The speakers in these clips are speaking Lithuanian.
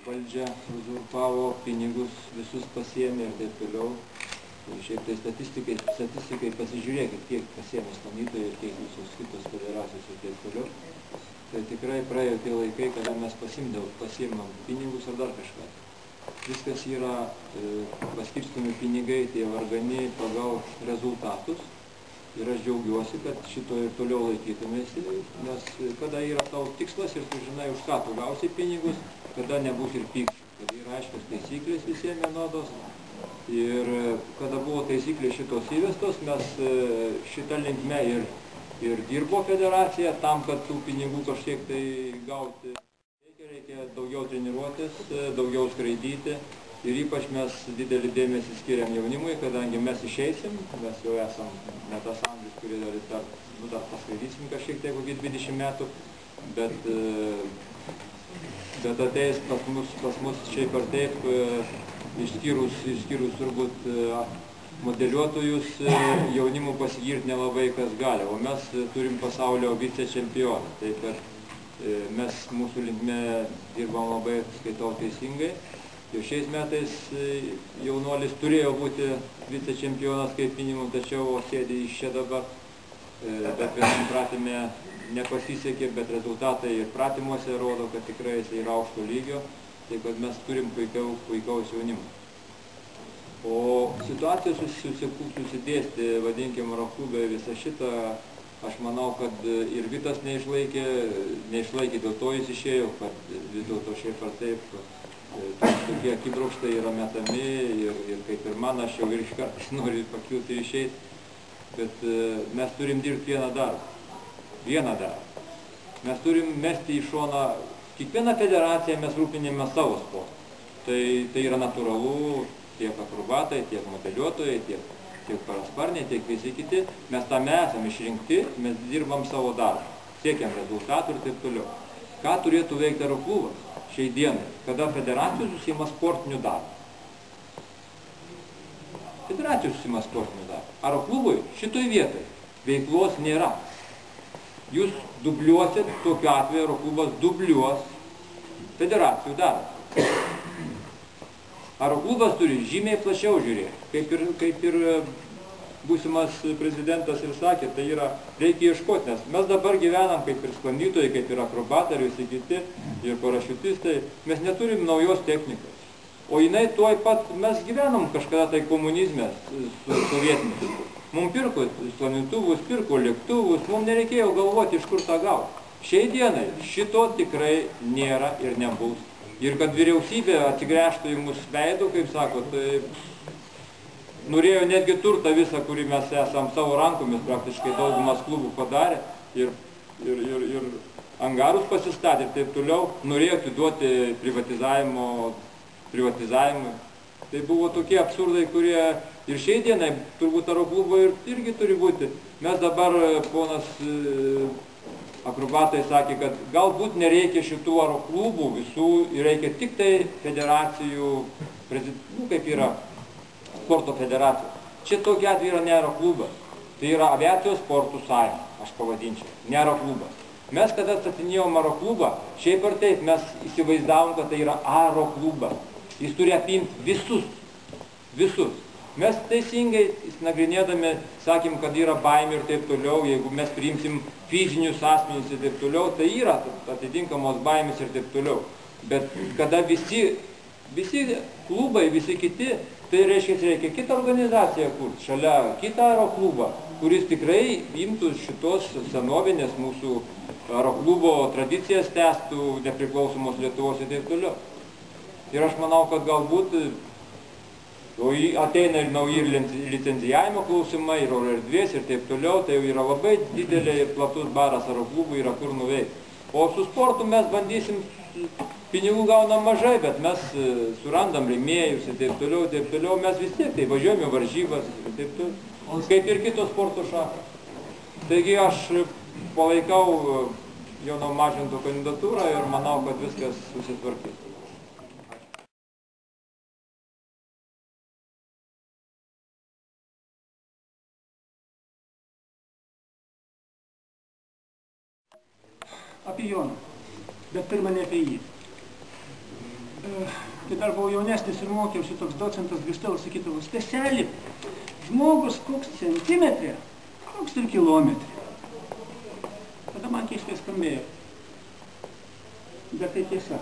valdžią uzurpavo, pinigus visus pasiėmė ir taip toliau. Šiaip tai statistikai pasižiūrėkit, kiek pasiėmė stanytojai ir kiek visos kitos federacijos ir taip toliau. Tai tikrai praėjo tie laikai, kada mes pasiėmėm pinigus ar dar kažką. Viskas yra paskirstomi pinigai, tie vargani pagal rezultatus. Ir aš džiaugiuosi, kad šito ir toliau laikytumėsi, nes kada yra tavo tikslas ir tu žinai, už ką tu gausi pinigus, kada nebus ir pykčių. Kad yra aiškios taisyklės visiems vienodos. Ir kada buvo taisyklės šitos įvestos, mes šitą linkme ir dirbo federacija tam, kad tų pinigų kažkiek tai gauti. Reikia daugiau treniruotis, daugiau skraidyti. Ir ypač mes didelį dėmesį skiriam jaunimui, kadangi mes išeisim, mes jau esam ne tas amžius, kurį dar paskraidysim kažkiek tai kokį 20 metų, bet ateis pas mus šiaip ar taip, išskyrus turbūt modeliuotojus, jaunimų pasigirti nelabai kas gali, o mes turim pasaulio vicečempioną, taip kad mes mūsų linkme dirbam labai, skaitau, teisingai. Jau šiais metais jaunuolis turėjo būti vicečempionas kaip minimum, tačiau sėdi iš čia dabar, bet vienam pratime nepasisekė, bet rezultatai ir pratimuose rodo, kad tikrai jis yra aukšto lygio, taip kad mes turim puikaus jaunimų. O situacija susidėsti, vadinkim, Aeroklube visą šitą, aš manau, kad ir Vitas neišlaikė, dėl to jis išėjo, kad vis dėlto šiaip ar taip, tokie akibrokštai yra metami ir kaip ir man, aš jau ir iš kartais noriu pakilti ir išeiti, bet mes turim dirbti vieną darbą. Mes turim mesti į šoną, kiekvieną federaciją mes rūpinėme savo sportą. Tai yra natūralu, tiek akrobatai, tiek modeliuotojai, tiek parasparniai, tiek visi kiti. Mes tame esame išrinkti, mes dirbam savo darbą, siekiam rezultatų ir taip toliau. Ką turėtų veikti Aeroklubas šiai dienai, kada federacijos užsiima sportiniu darbu? Federacijos užsiima sportiniu darbu. Aeroklubui šitoj vietoj veiklos nėra. Jūs dubliuosit, tokiu atveju Aeroklubas dubliuos federacijų darbą. Aeroklubas turi žymiai plačiau žiūrėti, kaip ir būsimas prezidentas ir sakė, tai yra, reikia ieškoti, nes mes dabar gyvenam kaip ir sklandytojai, kaip ir akrobatai, ir visi kiti, ir parašiutistai, mes neturim naujos technikos. O jinai tuoj pat, mes gyvenam kažkada tai komunizme sovietmečiu. Mums pirko sklandytuvus, pirko lėktuvus, mums nereikėjo galvoti, iš kur tą gauti. Šiai dienai šito tikrai nėra ir nebus. Ir kad vyriausybė atsigręžtų į mūsų veidų, kaip sako, tai norėjo netgi turtą visą, kurį mes esam savo rankomis praktiškai daugumas klubų padarė ir angarus pasistatė ir taip toliau, norėjo atiduoti privatizavimui. Tai buvo tokie absurdai, kurie ir šiai dienai turbūt Aeroklubo irgi turi būti. Mes dabar, ponas akrobatai sakė, kad galbūt nereikia šitų Aeroklubų visų, reikia tik tai federacijų, kaip yra sporto federacija. Čia tokia atveju yra ne Aeroklubas, tai yra aviacijos sportų sąjunga, aš pavadinčiau, ne Aeroklubas. Mes, kada atstatinėjom Aeroklubą, šiaip ar taip mes įsivaizdavom, kad tai yra Aeroklubas. Jis turi apimti visus. Mes teisingai nagrinėdami sakėm, kad yra baimė ir taip toliau, jeigu mes priimsim fizinius asmenys ir taip toliau, tai yra atitinkamos baimės ir taip toliau. Bet kada visi klubai, visi kiti, tai reikia kitą organizaciją kurti, šalia kitą Aeroklubą, kuris tikrai imtų šitos senovinės mūsų Aeroklubo tradicijas tęstų nepriklausomos Lietuvos ir taip toliau. Ir aš manau, kad galbūt ateina ir nauji licenzijavimo klausimai, ir oro erdvės ir taip toliau, tai jau yra labai didelė ir platus baras Aeroklubų, yra kur nuveikti. O su sportu mes bandysim, pinigų gaunam mažai, bet mes surandam rėmėjus ir taip toliau, mes vis tiek tai važiuojame varžybas ir taip toliau, kaip ir kitos sporto šakos. Taigi aš palaikau Jono Mažinto kandidatūrą ir manau, kad viskas susitvarkys. Apie Joną, bet pirmą ne apie jį. kai dar buvau jaunesnis ir mokiausi, toks docentas Gustevas sakydavo, Staseli, žmogus koks centimetrė, koks ir kilometrė. Tada man keistai skambėjo. Bet tai tiesa.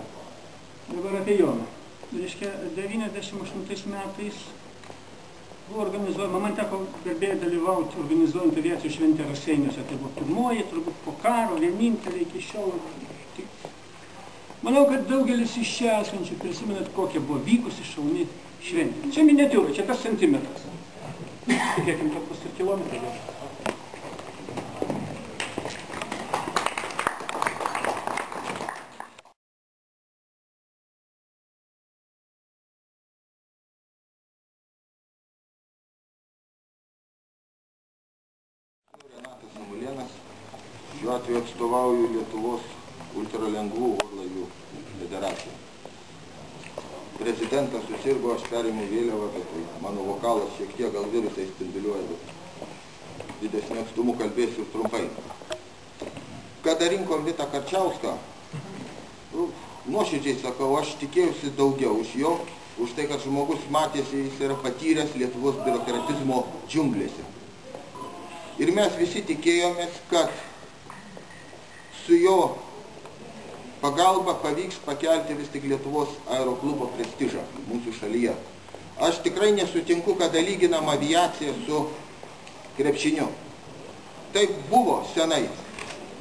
Dabar apie Joną. Reiškia, 98 metais buvo organizuojama, man teko garbė dalyvauti organizuojant aviacijos šventę Raseiniuose. Tai buvo pirmoji, turbūt po karo, vienintelė iki šiol. Manau, kad daugelis iš čia esančių prisimenat, kokia buvo vykusi šauni šventė. Čia miniatiūra, čia tas centimetras. Tikėkim, kad bus ir kilometrai. Renatas Samulėnas, šiuo atveju atstovauju Lietuvos ultralengvų orlaivių federaciją. Prezidentas susirgo, aš perimu vėliavą, bet mano vokalas šiek tiek gal virusai spinduliuoja, bet didesniu atstumu kalbėsiu trumpai. Kada rinkom Vitą Karčiauską, nuoširdžiai sakau, aš tikėjausi daugiau iš jo, už tai, kad žmogus matėsi, jis yra patyręs Lietuvos biurokratizmo džiunglėse. Ir mes visi tikėjomės, kad su jo pagalba pavyks pakelti vis tik Lietuvos aeroklubo prestižą mūsų šalyje. Aš tikrai nesutinku, kada lyginam aviaciją su krepšiniu. Taip buvo senai.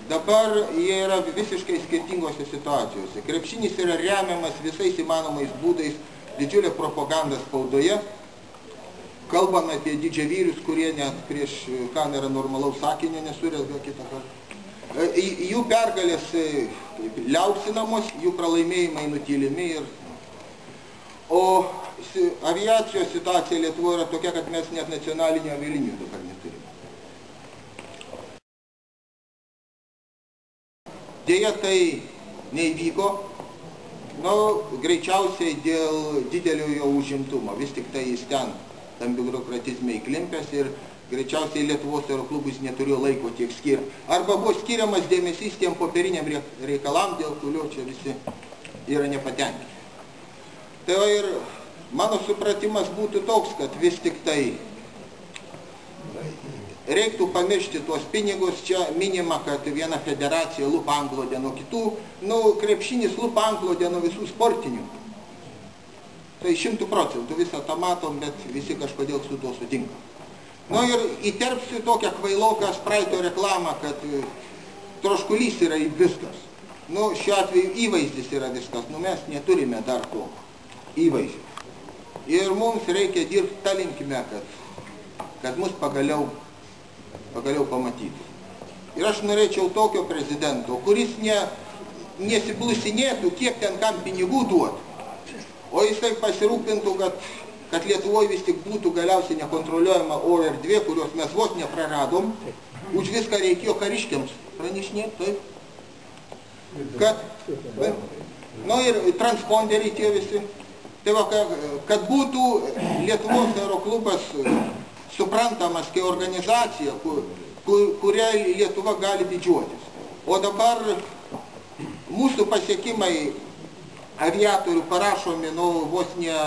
Dabar jie yra visiškai skirtingose situacijose. Krepšinis yra remiamas visais įmanomais būdais, didžiulė propaganda spaudoje. Kalbame apie didžiavyrius, kurie net prieš kamerą normalaus sakinio nesurezga kitą kartą. Jų pergalės liaupsinamos, jų pralaimėjimai nutylimi. O aviacijos situacija Lietuvoje yra tokia, kad mes net nacionalinių avialinijų dabar neturime. Deja, tai neįvyko, greičiausiai dėl didelio jo užimtumo. Vis tik tai jis ten tam biurokratizme įklimpęs ir greičiausiai Lietuvos aeroklubus neturėjo laiko tiek skirti. Arba buvo skiriamas dėmesys tiem popieriniam reikalam, dėl kurio čia visi yra nepatenkinti. Tai ir mano supratimas būtų toks, kad vis tik tai reiktų pamiršti tuos pinigus. Čia minima, kad viena federacija lupa antklodę nuo kitų. Krepšinis lupa antklodę nuo visų sportininkų. Tai 100% visą tą matom, bet visi kažkodėl su tuo sutinka. Ir įterpsiu tokią kvailoką Spraito reklamą, kad troškulys yra viskas. Šiuo atveju įvaizdis yra viskas. Mes neturime dar to įvaizdžio. Ir mums reikia dirbti tą linkme, kad mus pagaliau pamatytų. Ir aš norėčiau tokio prezidento, kuris nesiblusinėtų, kiek ten kam pinigų duotų, o jisai pasirūpintų, kad Lietuvoje vis tik būtų galiausiai nekontroliuojama oro erdvė, kurios mes vos nepraradom. Už viską reikėjo kariškiams pranešinėti, taip. Ir transponderiai tie visi. Tai va, kad būtų Lietuvos aeroklubas suprantamas kaip organizacija, kuria Lietuva gali didžiuotis. O dabar mūsų pasiekimai aviatorių parašomi, vos ne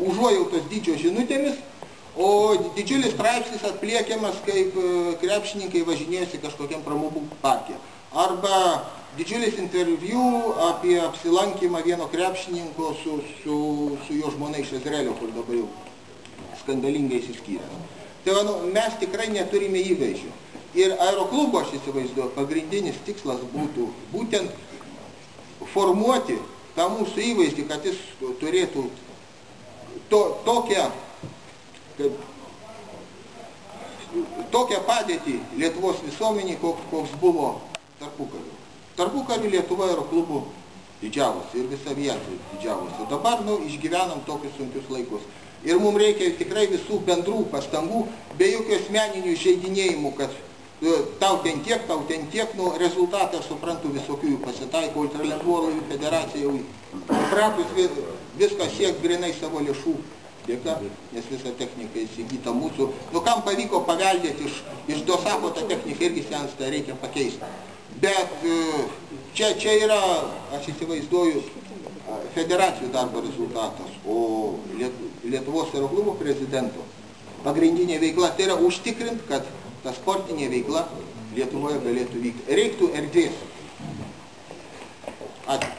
užuojautos dydžio žinutėmis, o didžiulis straipsnis atpliekiamas, kaip krepšininkai važinėjasi kažkokiam pramogų parke. Arba didžiulis interviu apie apsilankymą vieno krepšininko su jo žmona iš Izraelio, kur dabar jau skandalingai išsiskyrė. Tai mes tikrai neturime įvaizdžio. Ir aeroklubo, aš įsivaizduoju, pagrindinis tikslas būtų būtent formuoti tą mūsų įvaizdį, kad jis turėtų tokią padėtį Lietuvos visuomenį, koks buvo tarpukariu. Tarpukariu Lietuva aeroklubų didžiavosi ir visa aviacija didžiavosi. Dabar išgyvenam tokius sunkius laikus. Ir mums reikia tikrai visų bendrų pastangų, be jokių asmeninių žaidinėjimų, kad tau ten tiek, rezultatą, aš suprantu, visokių pasitaiko, ultralengvų orlaivių federacija jau pratus viską siek grinai savo lėšų dėka, nes visa technika įsigyta mūsų. Kam pavyko paveldėti iš Dosako tą techniką, irgi sensta, reikia pakeisti. Bet čia yra, aš įsivaizduoju, federacijų darbo rezultatas, o Lietuvos aeroklubo prezidento pagrindinė veikla tai yra užtikrint, kad ta sportinė veikla Lietuvoje galėtų vykti. Reiktų erdvės. Ačiū.